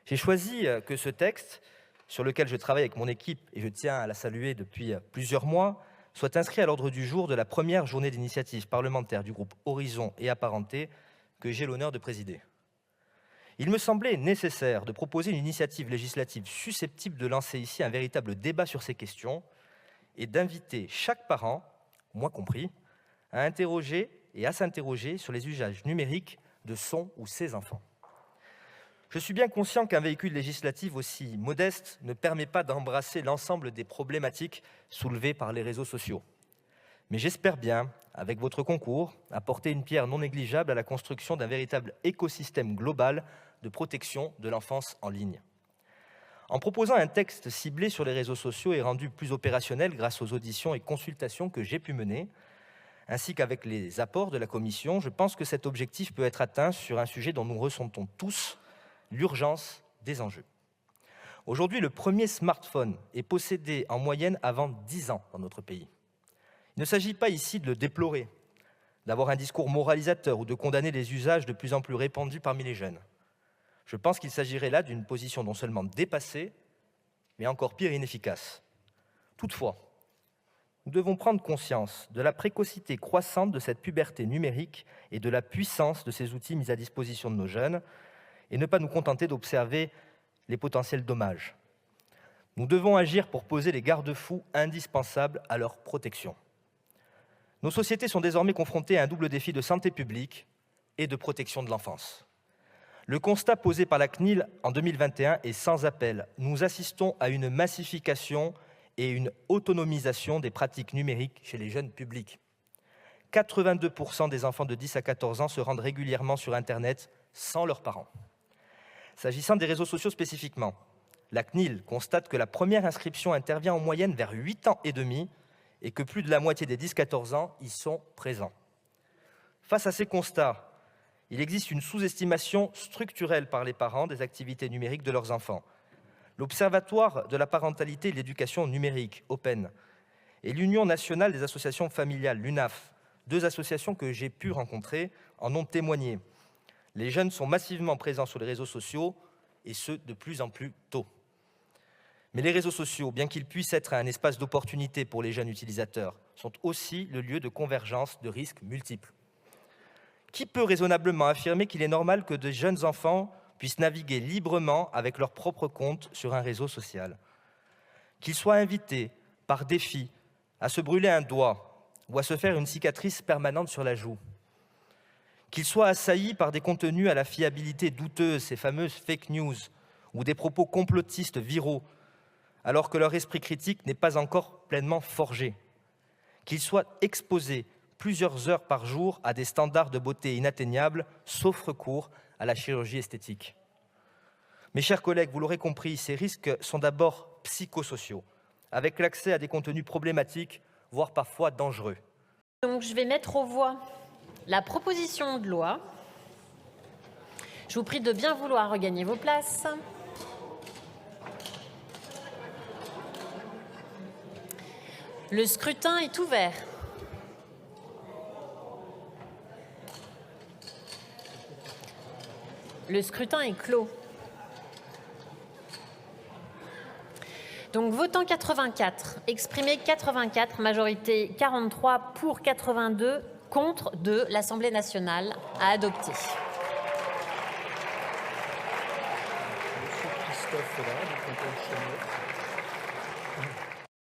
J'ai choisi que ce texte, sur lequel je travaille avec mon équipe, et je tiens à la saluer depuis plusieurs mois, soit inscrit à l'ordre du jour de la première journée d'initiative parlementaire du groupe Horizon et Apparentés que j'ai l'honneur de présider. Il me semblait nécessaire de proposer une initiative législative susceptible de lancer ici un véritable débat sur ces questions et d'inviter chaque parent, moi compris, à interroger et à s'interroger sur les usages numériques de son ou ses enfants. Je suis bien conscient qu'un véhicule législatif aussi modeste ne permet pas d'embrasser l'ensemble des problématiques soulevées par les réseaux sociaux. Mais j'espère bien, avec votre concours, apporter une pierre non négligeable à la construction d'un véritable écosystème global de protection de l'enfance en ligne. En proposant un texte ciblé sur les réseaux sociaux et rendu plus opérationnel grâce aux auditions et consultations que j'ai pu mener, ainsi qu'avec les apports de la Commission, je pense que cet objectif peut être atteint sur un sujet dont nous ressentons tous l'urgence des enjeux. Aujourd'hui, le premier smartphone est possédé en moyenne avant 10 ans dans notre pays. Il ne s'agit pas ici de le déplorer, d'avoir un discours moralisateur ou de condamner les usages de plus en plus répandus parmi les jeunes. Je pense qu'il s'agirait là d'une position non seulement dépassée, mais encore pire, inefficace. Toutefois, nous devons prendre conscience de la précocité croissante de cette puberté numérique et de la puissance de ces outils mis à disposition de nos jeunes, et ne pas nous contenter d'observer les potentiels dommages. Nous devons agir pour poser les garde-fous indispensables à leur protection. Nos sociétés sont désormais confrontées à un double défi de santé publique et de protection de l'enfance. Le constat posé par la CNIL en 2021 est sans appel. Nous assistons à une massification et une autonomisation des pratiques numériques chez les jeunes publics. 82% des enfants de 10 à 14 ans se rendent régulièrement sur Internet sans leurs parents. S'agissant des réseaux sociaux spécifiquement, la CNIL constate que la première inscription intervient en moyenne vers 8 ans et demi et que plus de la moitié des 10-14 ans y sont présents. Face à ces constats, il existe une sous-estimation structurelle par les parents des activités numériques de leurs enfants. L'Observatoire de la parentalité et de l'éducation numérique, OPEN, et l'Union nationale des associations familiales, l'UNAF, deux associations que j'ai pu rencontrer, en ont témoigné. Les jeunes sont massivement présents sur les réseaux sociaux, et ce, de plus en plus tôt. Mais les réseaux sociaux, bien qu'ils puissent être un espace d'opportunité pour les jeunes utilisateurs, sont aussi le lieu de convergence de risques multiples. Qui peut raisonnablement affirmer qu'il est normal que de jeunes enfants puissent naviguer librement avec leur propre compte sur un réseau social? Qu'ils soient invités, par défi, à se brûler un doigt ou à se faire une cicatrice permanente sur la joue? Qu'ils soient assaillis par des contenus à la fiabilité douteuse, ces fameuses fake news, ou des propos complotistes viraux, alors que leur esprit critique n'est pas encore pleinement forgé? Qu'ils soient exposés plusieurs heures par jour à des standards de beauté inatteignables, sauf recours à la chirurgie esthétique? Mes chers collègues, vous l'aurez compris, ces risques sont d'abord psychosociaux, avec l'accès à des contenus problématiques, voire parfois dangereux. Donc, je vais mettre aux voix la proposition de loi. Je vous prie de bien vouloir regagner vos places. Le scrutin est ouvert. Le scrutin est clos. Donc, votant 84, exprimé 84, majorité 43 pour 82, contre 2, l'Assemblée nationale a adopté. Monsieur Christophe est là, du canton de Chenauve.